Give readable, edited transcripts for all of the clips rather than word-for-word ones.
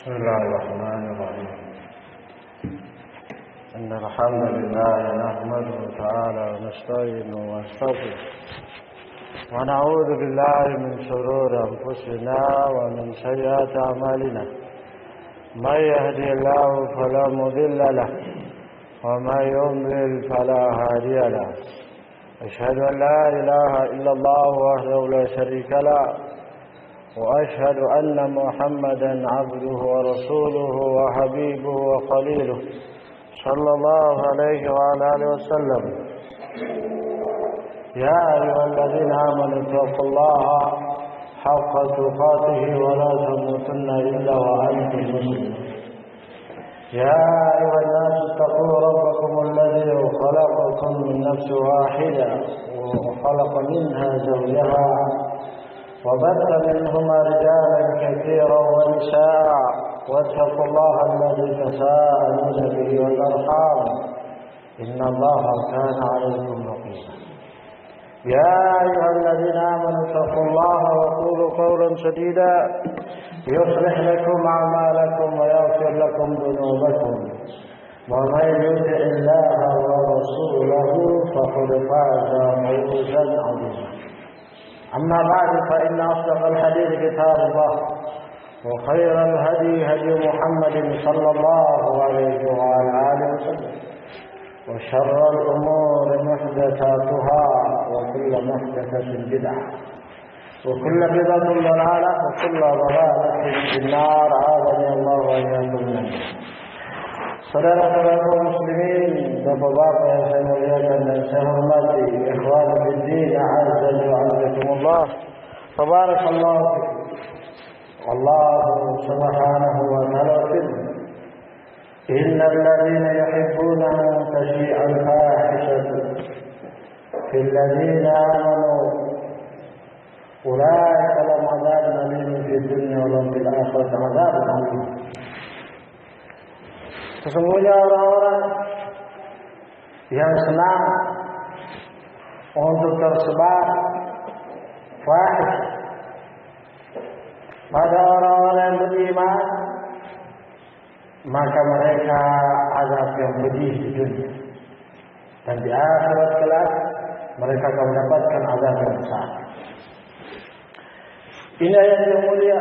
بسم الله الرحمن الرحيم إن الحمد لله نحمده تعالى ونستعينه ونستغفره ونعوذ بالله من شرور أنفسنا ومن سيئات أعمالنا من يهدي الله فلا مضل له ومن يضلل فلا هادي له أشهد أن لا إله إلا الله وحده لا شريك له وأشهد أن محمدا عبده ورسوله وحبيبه وخليله صلى الله عليه وعلى آله وسلم يا أيها الذين آمنوا اتقوا الله حق تقاته ولا تموتن إلا وأنتم مسلمون يا أيها الناس اتقوا ربكم الذي خلقكم من نفس واحدة وخلق منها زوجها وبث منهما رجالا كثيرا ونساء واتقوا الله الذي تساءلون به والأرحام إن الله كان عليكم رقيبا يا أيها الذين آمنوا اتقوا الله وقولوا قولا سديدا يصلح لكم أعمالكم ويغفر لكم ذنوبكم ومن يطع الله ورسوله فقد فاز فوزا عظيما أما بعد فإن أصدق الحديث كتاب الله وخير الهدي هدي محمد صلى الله عليه وعلى آله وسلم وشر الأمور محدثاتها وكل محدثة بدعة وكل بدعة ضلالة وكل ضلالة في النار أعاذني الله وإياكم منه. Saudara-saudaraku muslimin, bapak-bapak yang saya muliakan dan saya hormati, ikhwan fiddin, azza wa jazakumullah. Tabarakallah. Allah subhanahu wa ta'ala firman, innal ladzina yuhibbuna an tashi'a al-fahishatu fil ladzina amanu ulaika lahum 'adzabun alim fid dunya wa lahum fil akhirati 'adzabun 'alim. Sesungguhnya orang-orang yang senang untuk tersebar fahish pada orang-orang yang beriman, maka mereka azab yang pedih di dunia, dan di akhirat kelak mereka akan mendapatkan azab yang besar. Ini ayat yang mulia.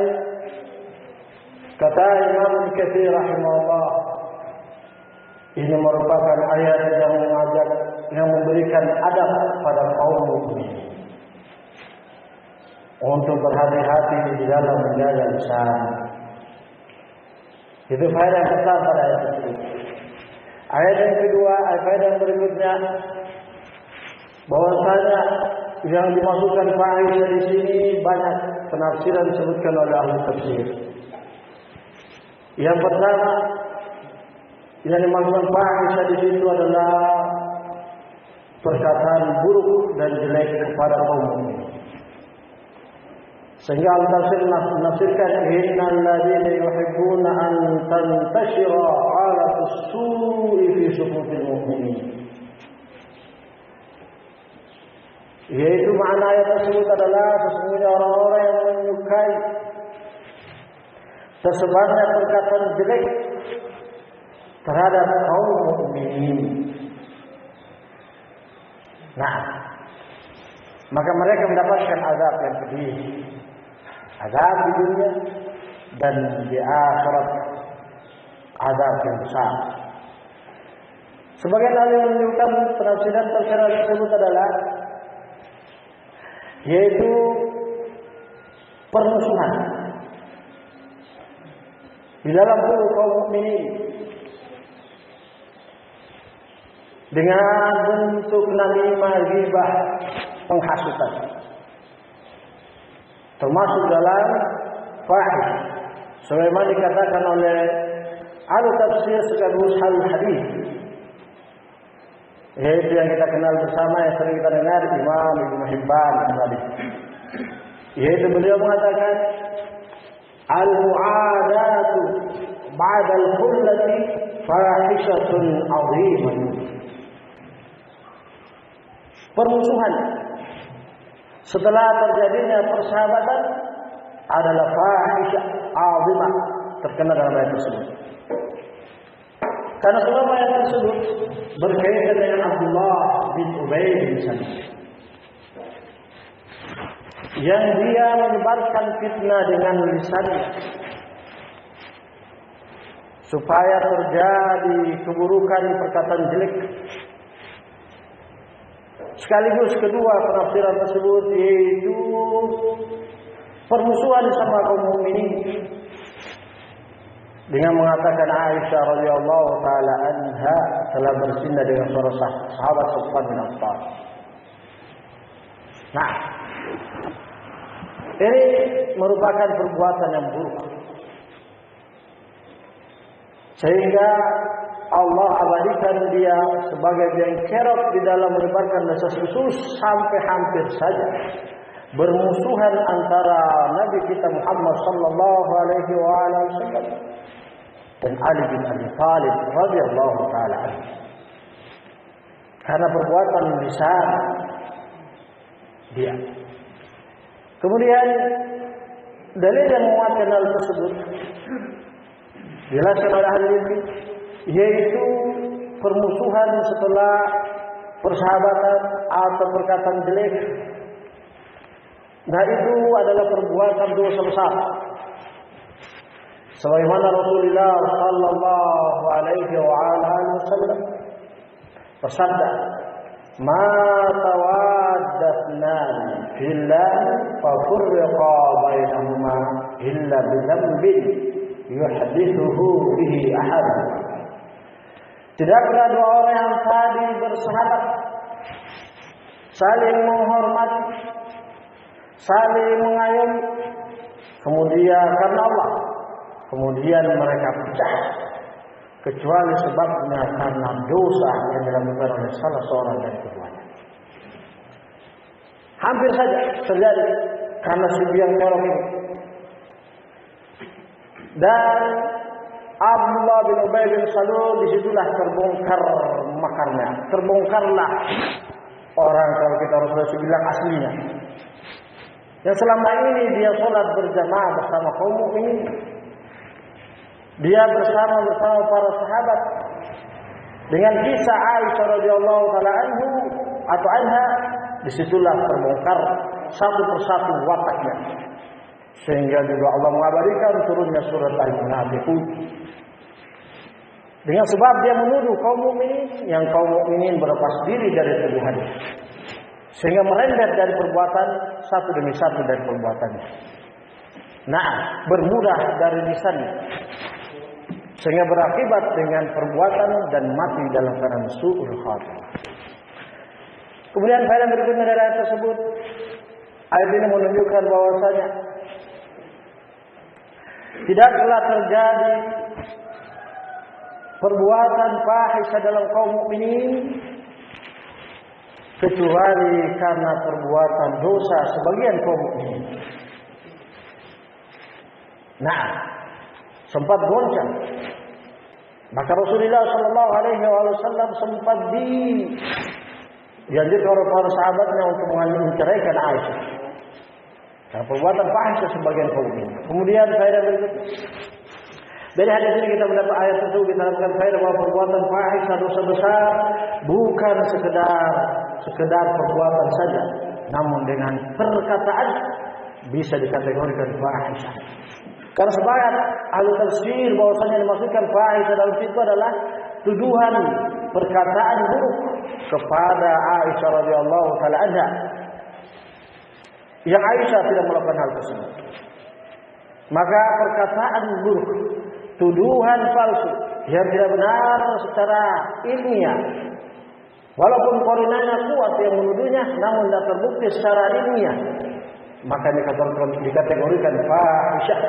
Kata Imam Katsir rahimahullah, ini merupakan ayat yang mengajak, yang memberikan adab pada kaum mukmin untuk berhati-hati di dalam menjaga lisan. Itu faedah yang besar pada ayat itu. Ayat yang kedua, faedah yang berikutnya, bahwasanya yang dimaksudkan fahish di sini banyak penafsiran disebutkan oleh ahli tafsir. Yang pertama, yang dimaksudkan fahisyah di situ adalah perkataan buruk dan jelek kepada kaum mukmin. Sehingga al-tafsir menafsirkan innal ladzina yuhibbuna an tantashira 'alatus su'i fi sufufil mu'minin. Yaitu makna ayat tersebut adalah sesungguhnya orang-orang yang menyukai tersebarnya perkataan jelek terhadap kaum mukminin. Nah, maka mereka mendapatkan azab yang pedih, azab di dunia dan di akhirat azab yang besar. Sebagian ahli menunjukkan penafsiran tersebut adalah yaitu permusuhan di dalam tubuh kaum mukminin dengan bentuk namimah, ghibah, penghasutan, termasuk dalam fahish, sebagaimana dikatakan oleh ahli tafsir sekaligus ahli hadis, yaitu yang kita kenal bersama, yang sering kita dengar, Imam Ibnu Hibban, yaitu beliau mengatakan al-mu'adatu ba'da al-khullati fahishatun 'azimah. Permusuhan setelah terjadinya persahabatan adalah fahisyah azimah, terkena dalam ayat tersebut. Karena sebab ayat tersebut berkaitan dengan Abdullah bin Ubay bin Salul, yang dia menyebarkan fitnah dengan lisannya supaya terjadi keburukan perkataan jelek. Sekaligus kedua penafsiran tersebut yaitu permusuhan sama kaum mukminin dengan mengatakan Aisyah radhiyallahu taala anha telah berzina dengan seorang sahabat Utsman bin Affan. Nah, ini merupakan perbuatan yang buruk, sehingga Allah abadikan dia sebagai yang kerok di dalam menyebarkan dasar khusus sampai hampir saja bermusuhan antara Nabi kita Muhammad sallallahu alaihi wasallam dan Ali bin Abi Thalib radhiyallahu taala anhu. Karena perbuatan lisan dia. Kemudian dalil yang menguatkan hal tersebut dijelaskan oleh ahli ilmu, yaitu permusuhan setelah persahabatan atau perkataan jelek. Nah, itu adalah perbuatan dosa besar. Sebagaimana Rasulullah sallallahu alaihi wasallam bersabda, "Ma tawaddatnan fillah fa furqa bainahuma illa bi dhanbin yuhdithuhu bihi ahad." Tidaklah dua orang yang tadi bersahabat saling menghormati, saling mengayomi, kemudian karena Allah, kemudian mereka pecah, kecuali sebabnya karena dosa yang dilakukan oleh salah seorang dari keduanya. Hampir saja terjadi karena si biang kerok ini. Dan Abdullah bin Ubay bin Salul disitulah terbongkar makarnya. Terbongkarlah orang, kalau kita harus bilang aslinya, yang selama ini dia sholat berjamaah bersama kaum mukminin, dia bersama para sahabat. Dengan kisah Aisyah radhiyallahu taala anhu atau anha, disitulah terbongkar satu persatu wataknya, sehingga juga Allah mengabadikan turunnya surat Al-Munafiqun. Dengan sebab dia menuduh kaum mukminin, yang kaum mukminin berlepas diri dari tuduhannya, sehingga merembet dari perbuatan satu demi satu dari perbuatannya. Nah, bermudah dari lisannya, sehingga berakibat dengan perbuatan dan mati dalam keadaan su'ul khatimah. Kemudian faedah berikutnya dari ayat tersebut, ayat ini menunjukkan bahwasanya tidaklah terjadi perbuatan fahisyah dalam kaum mukminin kecuali karena perbuatan dosa sebagian kaum mukminin. Nah, sempat goncang. Maka Rasulullah sallallahu alaihi wasallam sempat dianjurkan oleh para sahabatnya untuk menceraikan Aisyah karena perbuatan fahisyah sebagian kaum mukminin. Kemudian faedah berikutnya, dari hadis ini kita mendapat ayat tersebut, kita dapatkan faedah bahwa perbuatan fahisyah dosa besar bukan sekedar perbuatan saja, namun dengan perkataan bisa dikategorikan fahisyah. Karena sebagian ahli tafsir bahwasanya dimaksudkan fahisyah dalam situ adalah tuduhan perkataan buruk kepada Aisyah radhiyallahu taala anha, yang Aisyah tidak melakukan hal tersebut. Maka perkataan buruk, tuduhan palsu yang tidak benar secara ilmiah, walaupun korinanya kuat yang menuduhnya, namun tidak terbukti secara ilmiah, maka dikategorikan fahisyah.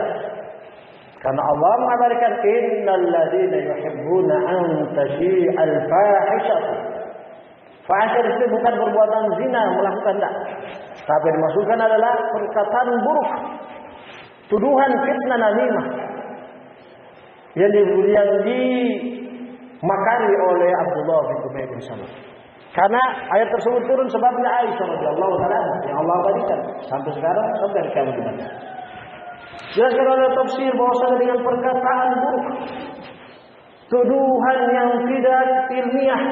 Karena Allah mengabarkan, innal ladzina yuhibbuna an tashi'al fahishatu. Fahisyah itu bukan perbuatan zina, melakukan tidak, tapi dimaksudkan adalah perkataan buruk, tuduhan fitnah namimah yang dimakari oleh Abdullah bin Ubay bin Salul. Karena ayat tersebut turun sebabnya Aisyah radhiyallahu taala yang Allah abadikan sampai sekarang, sampai kiamat nanti. Jelaskan oleh tafsir bahwasanya dengan perkataan buruk, tuduhan yang tidak ilmiah,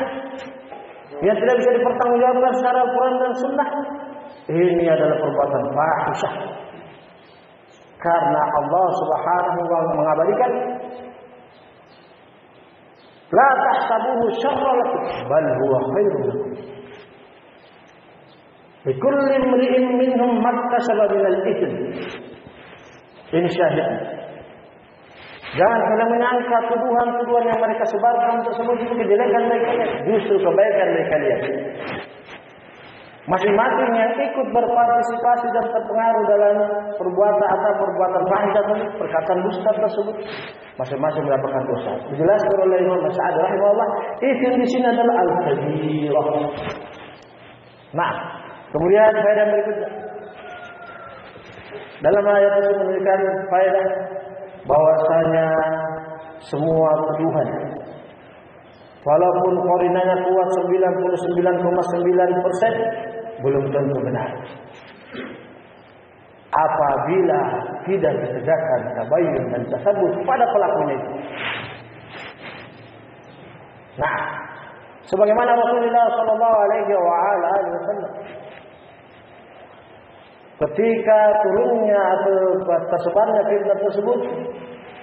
yang tidak bisa dipertanggungjawabkan secara Al-Quran dan Sunnah, ini adalah perbuatan fahisyah. Karena Allah Subhanahu wa taala mengabadikan, la tahsabuhu syarran lakum bal huwa khairun lakum. Likulli imri'in minhum maktasaba minal itsm. Ini syahid. Jangan kalian menyangka tuduhan-tuduhan yang mereka sebarkan tersebut itu kejelekan dari kalian, justru kebaikan dari kalian. Masing-masing yang ikut berpartisipasi dan terpengaruh dalam perbuatan atau perbuatan fahisyah tersebut, perkataan dusta tersebut, masing-masing mendapatkan dosa. Dijelaskan oleh Imam Sa'ad rahimahullah, isim di sini adalah al-kabirah. Nah, kemudian faedah berikutnya. Dalam ayat itu memberikan faedah bahwasanya semua tuduhan, walaupun korinanya kuat 99,9%, belum tentu benar. Apabila tidak ditegakkan tabayyun dan tasabbut pada pelakunya itu. Nah, sebagaimana Rasulullah sallallahu alaihi wasallam ketika turunnya atau tersebarnya fitnah tersebut,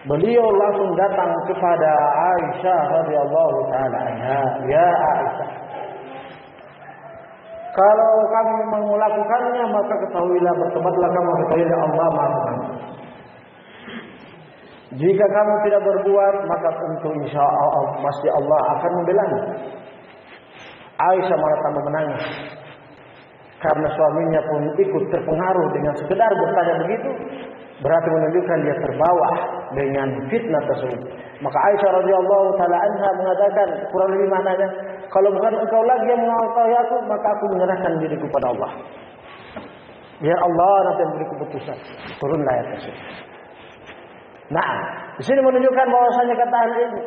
beliau langsung datang kepada Aisyah radhiyallahu taala anha, "Ya Aisyah, kalau kamu memang melakukannya, maka ketahuilah, bertobatlah kamu, ketahuilah Allah Maha Pengampun. Jika kamu tidak berbuat, maka tentu insya Allah pasti Allah akan membelanya." Aisyah malah tambah menangis, karena suaminya pun ikut terpengaruh dengan sekedar bertanya begitu, berarti menunjukkan dia terbawa dengan fitnah tersebut. Maka Aisyah radhiyallahu taala anha mengatakan, kurang lebih maknanya, kalau bukan engkau lagi yang mengetahui aku, maka aku menyerahkan diriku pada Allah. Biar Allah nanti yang beri keputusan. Turunlah ayat tersebut. Nah, di sini menunjukkan bahwasanya kata ahli ilmu,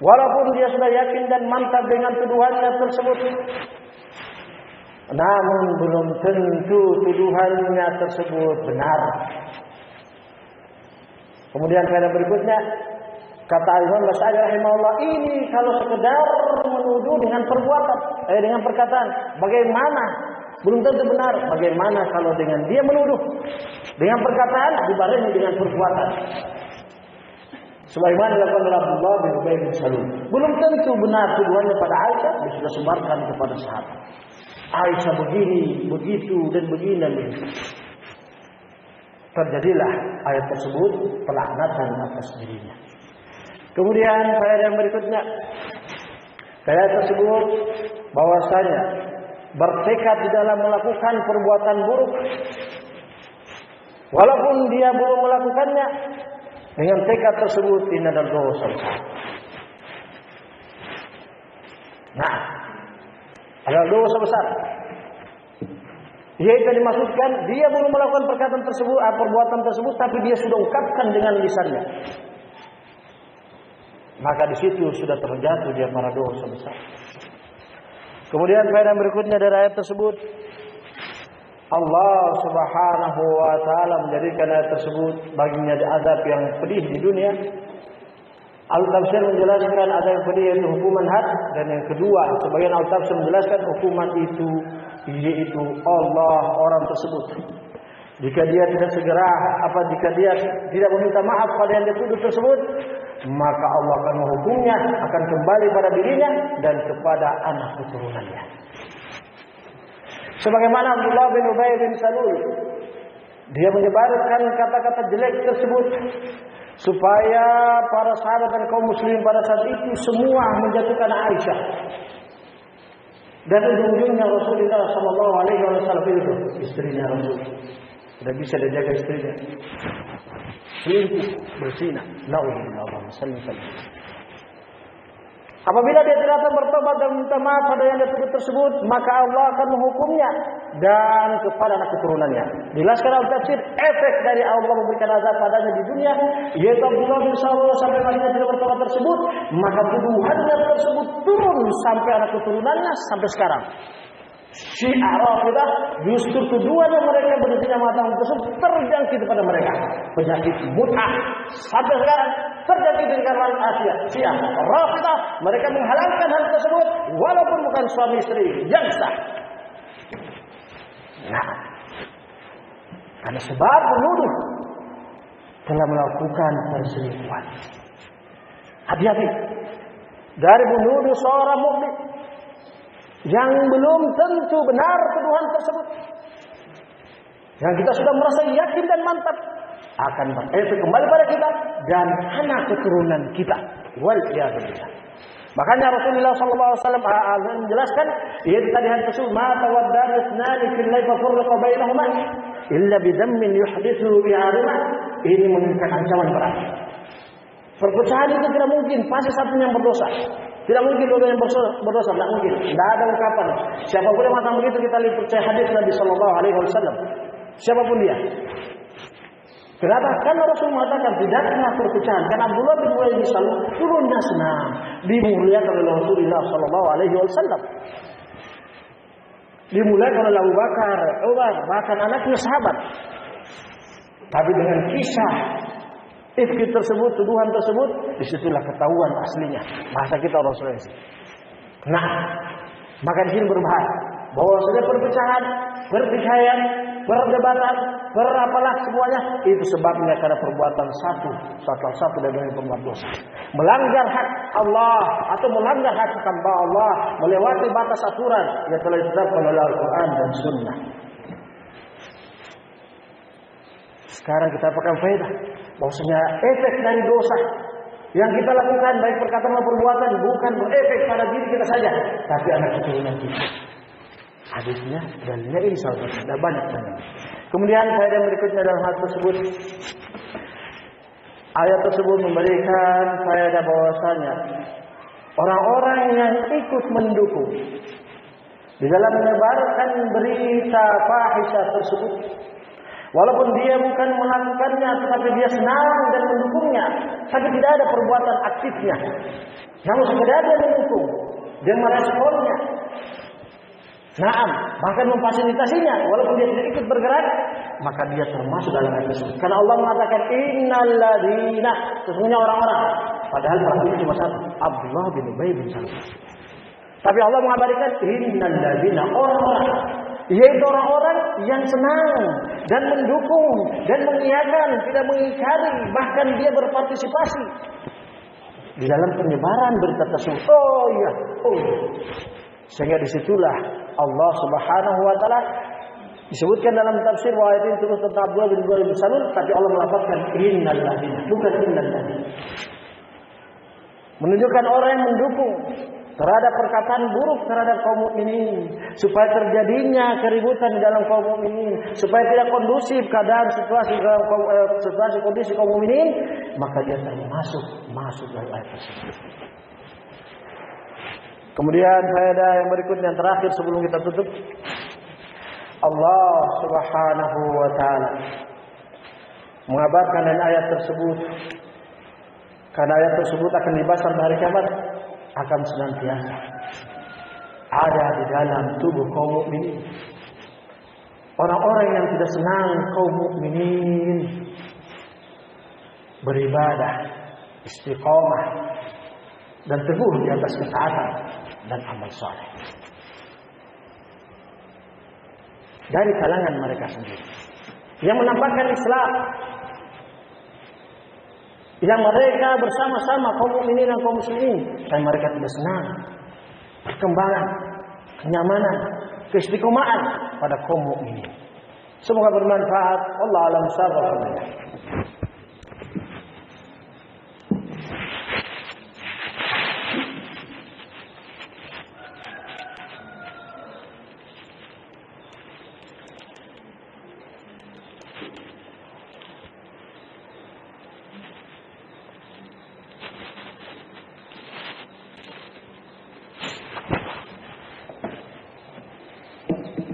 walaupun dia sudah yakin dan mantap dengan tuduhannya tersebut, namun belum tentu tuduhannya tersebut benar. Kemudian faedah berikutnya, kata Imam Sa'ad rahimahullah, ini kalau sekedar menuduh dengan perbuatan, dengan perkataan, bagaimana? Belum tentu benar. Bagaimana kalau dengan dia menuduh dengan perkataan dibarengi dengan perbuatan? Sebagaimana dilakukan oleh Abdullah bin Ubay bin Salul. Belum tentu benar tuduhannya pada Aisyah, dia sudah sebarkan kepada sahabat. Aisyah begini, begitu, dan begini dan begitu. Terjadilah ayat tersebut, pelaknatan atas dirinya. Kemudian faedah yang berikutnya, ayat tersebut bahwasanya bertekad di dalam melakukan perbuatan buruk, walaupun dia belum melakukannya, dengan tekad tersebut ini adalah dosa besar. Nah, adalah dosa besar. Yaitu dimaksudkan dia belum melakukan perkataan tersebut, perbuatan tersebut, tapi dia sudah ungkapkan dengan lisannya. Maka di situ sudah terjatuh dia pada dosa besar. Kemudian faedah berikutnya dari ayat tersebut, Allah Subhanahu wa taala menjadikan ayat tersebut baginya azab yang pedih di dunia. Al-Tafsir menjelaskan ada yang pedih yaitu hukuman had, dan yang kedua sebagian Al-Tafsir menjelaskan hukuman itu yaitu Allah orang tersebut. Jika dia tidak segera jika dia tidak meminta maaf pada yang dituduh tersebut, maka Allah akan menghukumnya, akan kembali pada dirinya dan kepada anak keturunannya. Sebagaimana Abdullah bin Ubay bin Salul, dia menyebarkan kata-kata jelek tersebut supaya para sahabat dan kaum muslimin pada saat itu semua menjatuhkan Aisyah. Dan ujung-ujungnya Rasulullah sallallahu alaihi wasallam itu istrinya Rasul tidak bisa dijaga istrinya, selingkuh, berzina. Nauzubillah. Apabila dia tidak bertobat dan minta maaf pada yang dia tuduh tersebut, maka Allah akan menghukumnya dan kepada anak keturunannya. Jelaskan Al-Tafsir, efek dari Allah memberikan azab padanya di dunia, yaitu Abdullah bin Salul sampai masih tidak bertobat tersebut, maka tuduhannya tersebut turun sampai anak keturunannya sampai sekarang. Syiah Rafidah justru tuduhan yang mereka berikan mengatakan tersebut terjangkit kepada mereka. Penyakit mut'ah sampai sekarang terjangkit di negara Asia, Syiah, Rafidah. Mereka menghalalkan hal tersebut walaupun bukan suami istri yang sah. Nah, karena sebab menuduh telah melakukan perselingkuhan. Hati-hati dari menuduh seorang mukmin yang belum tentu benar tuduhan tersebut, yang kita sudah merasa yakin dan mantap akan berefek kembali pada kita dan anak keturunan kita. Waliyadzubillah. Makanya Rasulullah SAW menjelaskan, yaitu tadi hadis tersebut, ma tawaddana ithnani fillahi fa farraqa bainahuma illa bidammin yuhdithu bi'arima. Ini menunjukkan ancaman berat. Perpecahan itu tidak mungkin, pasti satunya yang berdosa. Tidak mungkin dua yang berdosa, tidak mungkin. Tidak ada ungkapan. Siapapun yang mengatakan begitu, kita lihat percaya hadis Nabi SAW. Siapapun dia. Kenapa? Karena Rasul mengatakan tidaklah perpecahan. Karena Abdullah bin Ubay bin Salul turunnya senang, dimuliakan oleh Rasulullah SAW. Dimuliakan oleh Abu Bakar, Umar, bahkan anaknya sahabat. Tapi dengan kisah ifki tersebut, tuduhan tersebut, disitulah ketahuan aslinya. Bahasa kita orang Sulawesi. Nah, maka di sini berbahaya bahwa sudah perpecahan, pertikaian, perdebatan, apalah semuanya itu sebabnya karena perbuatan satu dari pembuat dosa. Melanggar hak Allah atau melanggar hak hamba Allah, melewati batas aturan yang telah ditetapkan oleh Al-Quran dan Sunnah. Sekarang kita dapatkan faedah bahwasanya efek dari dosa yang kita lakukan baik perkataan maupun perbuatan bukan berefek pada diri kita saja, tapi anak keturunan kita. Hadisnya dalilnya ini salah satu, tidak banyak saja. Kemudian faedah berikutnya dalam hal tersebut, ayat tersebut memberikan faedah bahwasanya orang-orang yang ikut mendukung di dalam menyebarkan berita fahisyah tersebut, walaupun dia bukan melakukannya, tetapi dia senang dan mendukungnya, tapi tidak ada perbuatan aktifnya, namun sekedar dia mendukung, dia meresponnya, bahkan memfasilitasinya, walaupun dia tidak ikut bergerak, maka dia termasuk dalam ayat tersebut. Karena Allah mengatakan innalladzina, sesungguhnya orang-orang, padahal pelakunya cuma satu, Abdullah bin Ubay bin Salul. Tapi Allah mengabarkan innalladzina, orang-orang, yaitu orang-orang yang senang dan mendukung dan mengiyakan, tidak mengingkari, bahkan dia berpartisipasi di dalam penyebaran berita tersebut. Oh iya. Sehingga disitulah Allah Subhanahu wa taala disebutkan dalam tafsir ayat ini terus tentang Abdullah bin Ubay bin Salul, tapi Allah melafazkan innalladzina, bukan innalladzina. Menunjukkan orang yang mendukung terhadap perkataan buruk terhadap kaum mukminin, supaya terjadinya keributan di dalam kaum mukminin, supaya tidak kondusif keadaan situasi kondisi kaum mukminin, maka dia masuk dalam ayat tersebut. Kemudian faedah yang berikutnya yang terakhir sebelum kita tutup, Allah Subhanahu wa taala mengabarkan dalam ayat tersebut, karena ayat tersebut akan dibahas pada hari kiamat, akan senantiasa ada di dalam tubuh kaum mukminin orang-orang yang tidak senang kaum mukminin beribadah, istiqamah dan teguh di atas ketaatan dan amal saleh dari kalangan mereka sendiri yang menampakkan Islam, yang mereka bersama-sama kaum mukminin dan kaum muslimin, dan mereka tidak senang perkembangan, kenyamanan, keistiqomahan pada kaum mukminin. Semoga bermanfaat. Wallahu a'lam bishawab.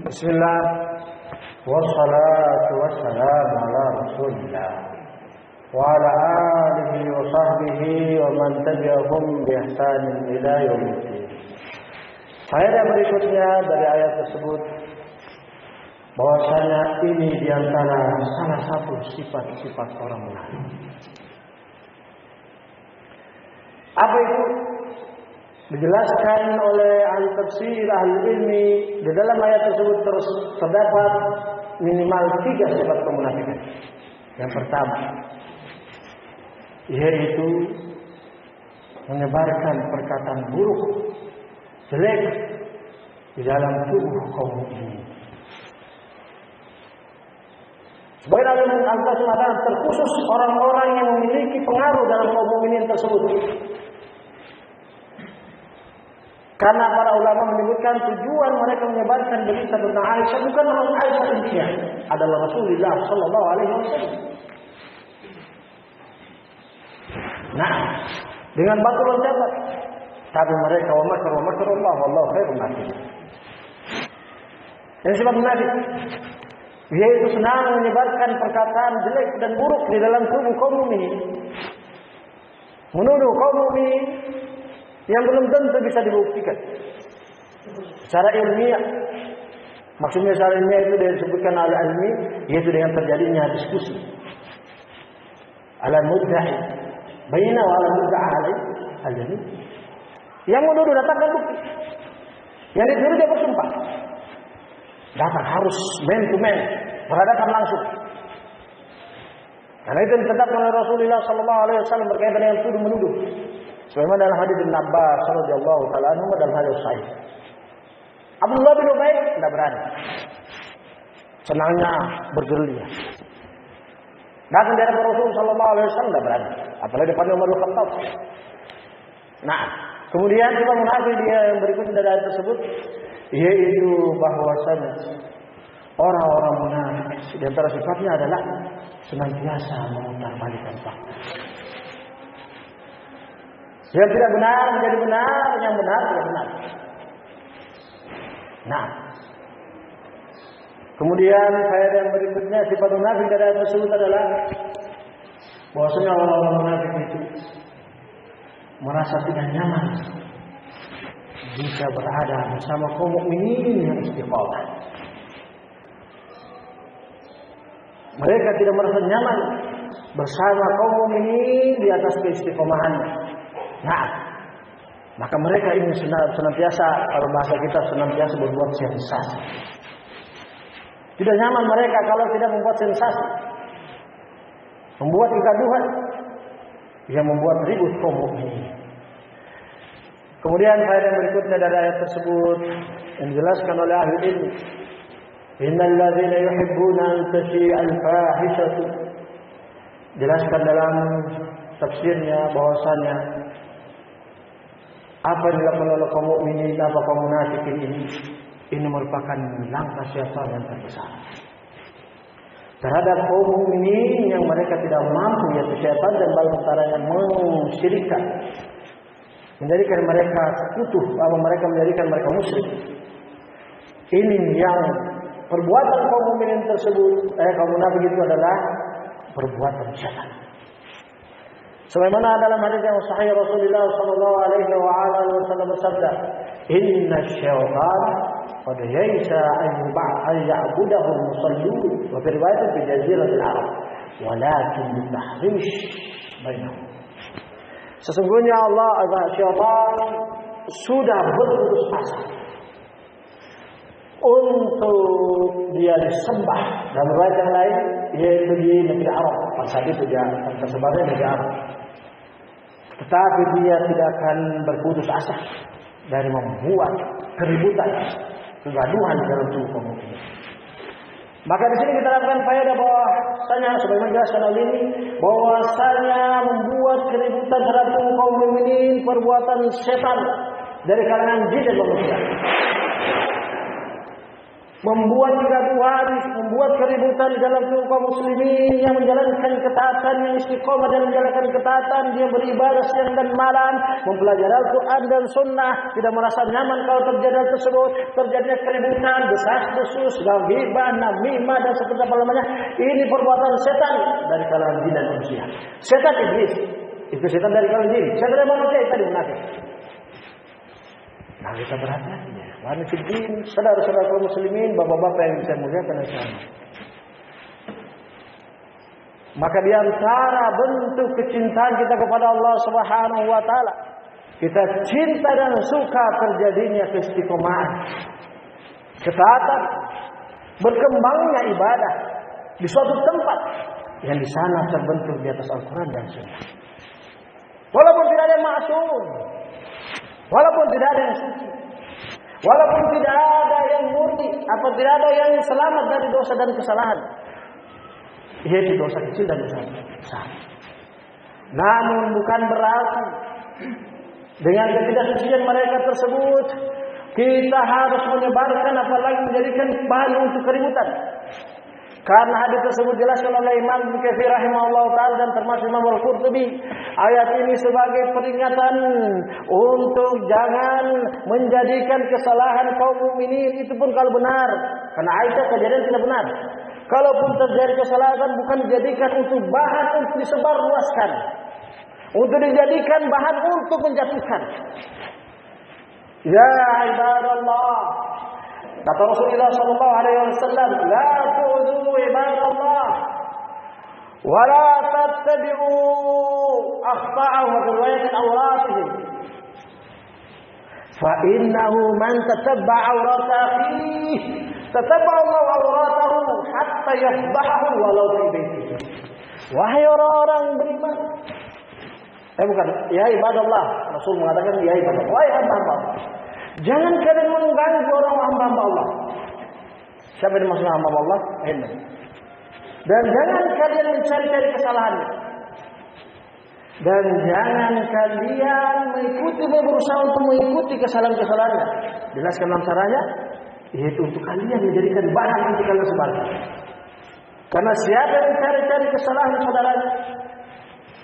Bismillah, wassalatu wassalamu ala rasulillah wa ala alihi wa sahbihi wa man tabi'ahum bi ihsanin ila yaumiddin. Faedah berikutnya dari ayat tersebut bahwasanya ini diantara salah satu sifat-sifat orang munafik. Apa itu? Dijelaskan oleh ahli tafsir, ahli ilmi, di dalam ayat tersebut terdapat minimal 3 sifat kemunafikan. Yang pertama, yaitu menyebarkan perkataan buruk, jelek di dalam tubuh kaum mukminin. Sebagian ahli mengatakan terkhusus orang-orang yang memiliki pengaruh dalam kaum mukminin tersebut. Karena para ulama menyebutkan tujuan mereka menyebarkan berita tentang Aisyah bukan Aisyah intinya, adalah Rasulullah Sallallahu Alaihi Wasallam. Nah, dengan batu loncatan, tapi mereka wa makar Allah wallahu khairul makirin. Yang sifat munafik, yaitu senang menyebarkan perkataan jelek dan buruk di dalam tubuh kaum mukminin, menuduh kaum mukminin yang belum tentu bisa dibuktikan secara ilmiah. Maksudnya secara ilmiah itu disebutkan oleh ilmi, yaitu dengan terjadinya diskusi ala mudda'i baina wa ala mudda'a alaih al-yamin. Yang menuduh datangkan bukti, yang dituduh dia bersumpah, datang harus man to man, berhadapan langsung. Karena itu ditetapkan oleh Rasulullah Sallallahu Alaihi Wasallam berkaitan dengan tuduh menuduh. Sebagaimana dalam hadis Ibnu Abbas radhiyallahu taala anhu dalam hadis sahih. Abdullah bin Ubay tidak berani. Senangnya bergerilya. Datang dari Rasul Sallallahu Alaihi Wasallam tidak berani. Apalagi depan Umar bin Khattab. Nah, kemudian kita munafik dia yang berikutnya dari ayat tersebut, yaitu bahwasanya orang-orang munafik di antara sifatnya adalah senantiasa memutarbalikkan fakta. Yang tidak benar menjadi benar, yang benar tidak benar. Nah, kemudian faedah yang berikutnya sifat munafik dari ayat tersebut adalah bahwasanya orang-orang munafik itu merasa tidak nyaman jika berada bersama kaum mukminin yang istiqomah. Mereka tidak merasa nyaman bersama kaum mukminin di atas keistiqomahannya. Nah, maka mereka ingin senantiasa, kalau bahasa kita senantiasa berbuat sensasi. Tidak nyaman mereka kalau tidak membuat sensasi, membuat kegaduhan, yang membuat ribut kaum mukminin. Kemudian faedah berikutnya dari ayat tersebut yang dijelaskan oleh ahli ilmu, innal ladzina yuhibbuna an tashi'a al-fahishatu, jelaskan dalam tafsirnya bahwasanya apa yang dilakukan oleh kaum mukminin, apa kaum munafikin ini merupakan langkah syaitan yang terbesar terhadap kaum mukminin yang mereka tidak mampu, yaitu syaitan dan bala tentaranya mensyirikkan, menjadikan mereka sekutu, atau mereka menjadikan mereka musyrik. Ini yang perbuatan kaum mukminin tersebut, kaum munafik itu adalah perbuatan syaitan. Sebagaimana dalam hadis yang sahih Rasulullah sallallahu alaihi wasallam bersabda, "Inna syaitan qad ya'isa an ya'budahu al-musallun." Wa fi riwayat fi jaziratil Arab, "Walakin bitahrish bainahum." Sesungguhnya syaitan sudah berputus asa untuk dia disembah dalam riwayat yang lain, yaitu di negeri Arab. Pada saat itu dia tersebarnya di negeri Arab. Tetapi dia tidak akan berputus asa dari membuat keributan, kegaduhan dalam tubuh kaum mukminin. Maka di sini kita dapatkan faedah bahwasanya sebagaimana jelaskan oleh ini, bahwasanya membuat keributan terhadap tubuh kaum mukminin perbuatan setan dari kalangan jin dan manusia. Membuat kegaduhan, membuat keributan di dalam tubuh kaum muslimin yang menjalankan ketaatan, yang istiqomah dalam menjalankan ketaatan, dia beribadah siang dan malam, mempelajari Al-Quran dan Sunnah, tidak merasa nyaman kalau terjadi hal tersebut, terjadinya keributan, desas-desus, ghibah, namimah dan seperti apa namanya. Ini perbuatan setan dari kalangan jin dan manusia. Setan iblis, itu setan dari kalangan jin. Setan dari manusia itu tadi munafik. Nah, kita berhati-hati ya. Ikhwani fiddin, saudara-saudara kaum muslimin, bapak-bapak yang saya muliakan bersama. Maka di antara bentuk kecintaan kita kepada Allah Subhanahu wa taala, kita cinta dan suka terjadinya keistiqomahan, ketaatan, berkembangnya ibadah di suatu tempat yang di sana terbentuk di atas Al-Quran dan Sunnah. Walaupun tidak ada yang maksum, walaupun tidak ada yang suci, walaupun tidak ada yang murni, atau tidak ada yang selamat dari dosa dan kesalahan, yaitu dosa kecil dan dosa besar. Namun bukan berarti dengan ketidaksucian mereka tersebut kita harus menyebarkan apalagi menjadikan bahan untuk keributan. Karena hadis tersebut jelaskan oleh Imam Ibnu Katsir rahimahullah taala dan termasuk Imam Al-Qurtubi. Ayat ini sebagai peringatan untuk jangan menjadikan kesalahan kaum mukminin itu pun kalau benar. Karena Aisyah kejadian tidak benar. Kalaupun terjadi kesalahan bukan dijadikan untuk bahan untuk disebarluaskan, untuk dijadikan bahan untuk menjatuhkan. Ya ibadallah, kata Rasulullah sallallahu alaihi wasallam, la tu'dhu ibadallah wa la tattabi'u akhta'ahum wa riwayat awratihim. Fa innahu man tatabba'a awrata akhihi tatabba'a Allahu awratahu hatta yafdahahu walau fi baitihi. Wahai orang-orang beriman. Bukan, ya ibadallah. Rasul mengatakan ya ibadallah. Wahai hamba-hamba. Jangan kalian mengganggu orang hamba-hamba Allah. Siapa yang maksudnya hamba Allah? Dan jangan kalian mencari-cari kesalahannya. Dan jangan kalian berusaha untuk mengikuti kesalahan-kesalahannya. Jelaskan dalam caranya, yaitu untuk kalian menjadikan bahan untuk kalian sebarkan. Karena siapa yang mencari-cari kesalahan saudaranya,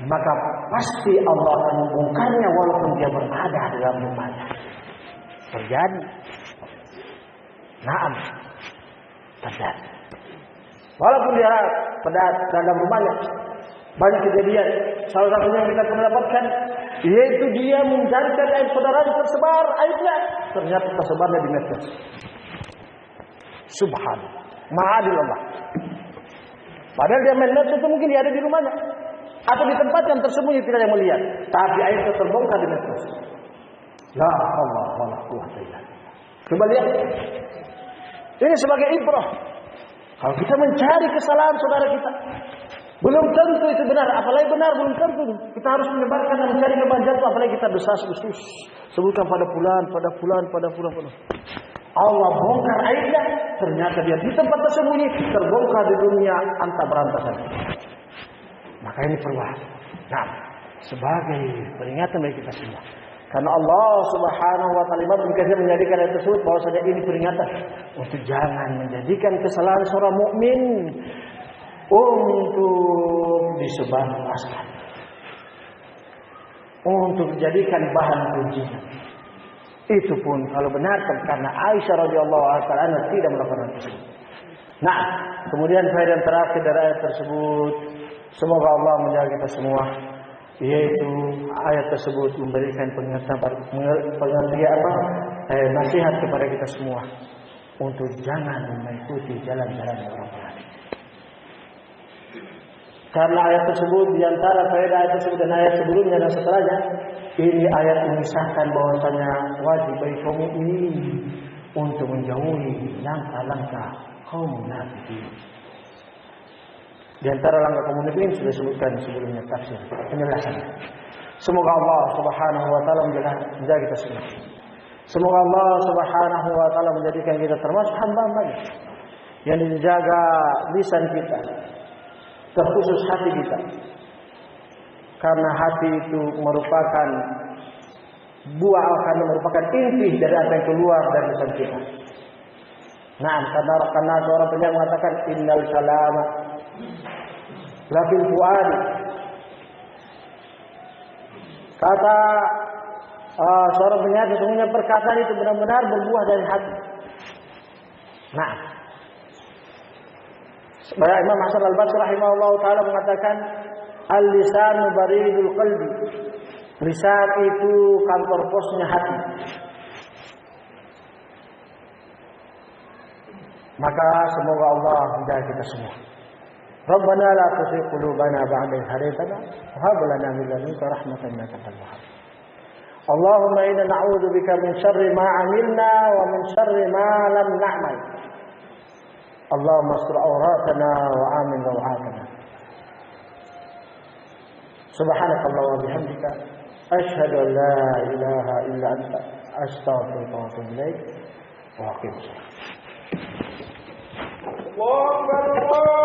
maka pasti Allah akan membongkarnya walaupun dia berada dalam rumahnya. Terjadi. Naam. Terjadi. Walaupun dia pada dalam rumahnya. Banyak kejadian. Salah satunya yang kita pernah dapatkan, yaitu dia mencarikan aib saudaranya tersebar aibnya. Ternyata tersebarnya di medsos. Subhanallah. Ma'adil Allah. Padahal dia main medsos itu mungkin dia ada di rumahnya. Atau di tempat yang tersembunyi tidak ada yang melihat. Tapi aibnya terbongkar di medsos. La Allah wa la quwwata illa billah. Coba lihat. Ini sebagai ibrah. Kalau kita mencari kesalahan saudara kita, belum tentu itu benar. Apalagi benar belum tentu. Kita harus menyebarkan dan mencari korban jatuh. Apalagi kita desas-desus. Sebutkan pada fulan. Allah bongkar aibnya. Ternyata dia di tempat tersembunyi. Terbongkar di dunia antah berantasan. Maka ini perlu. Nah, sebagai peringatan bagi kita semua. Karena Allah Subhanahu wa taala menjadikan ayat tersebut bahwasanya ini peringatan untuk jangan menjadikan kesalahan seorang mukmin untuk disebarluaskan, untuk dijadikan bahan pujian. Itu pun kalau benar karena Aisyah radhiyallahu anha tidak melakukan tersebut. Nah, kemudian faedah terakhir dari ayat tersebut, semoga Allah menjaga kita semua. Yaitu ayat tersebut memberikan nasihat kepada kita semua untuk jangan mengikuti jalan-jalan orang lain. Karena ayat tersebut diantara faedah ayat tersebut dan ayat sebelumnya dan setelahnya, ini ayat memisahkan bahwasanya wajib bagi kaum mukminin untuk menjauhi langkah-langkah kaum munafikin. Di antara langkah kaum munafikin sudah disebutkan sebelumnya tafsir penjelasan. Semoga Allah Subhanahu wa taala menjaga kita semua. Semoga Allah Subhanahu wa taala menjadikan kita termasuk hamba-hambanya yang dijaga lisan kita, terkhusus hati kita. Karena hati itu merupakan buah akan merupakan inti dari apa yang keluar dari lisan kita. Nah, karena seorang penyair mengatakan innal kalama lafil fuadi. Kata seorang penyair sesungguhnya perkataan itu benar-benar berbuah dari hati. Nah, Imam Hasan Al-Basri rahimahullah taala mengatakan al-lisan baridul qalbi. Lisan itu kantor posnya hati. Maka semoga Allah hidayah kita semua. Rabbana la tuzigh qulubana ba'da idh hadaytana wa hab lana min ladunka rahmatan innaka antal wahhab. Allahumma inna na'udzubika min syarri ma 'amilna wa min syarri ma lam na'mal. Allahumma astur awratana wa amin rawatana. Subhanakallah wa bihamdika asyhadu an la ilaha illa anta astaghfiruka wa atubu ilaik. Wa aqim shalah. Allahu akbar.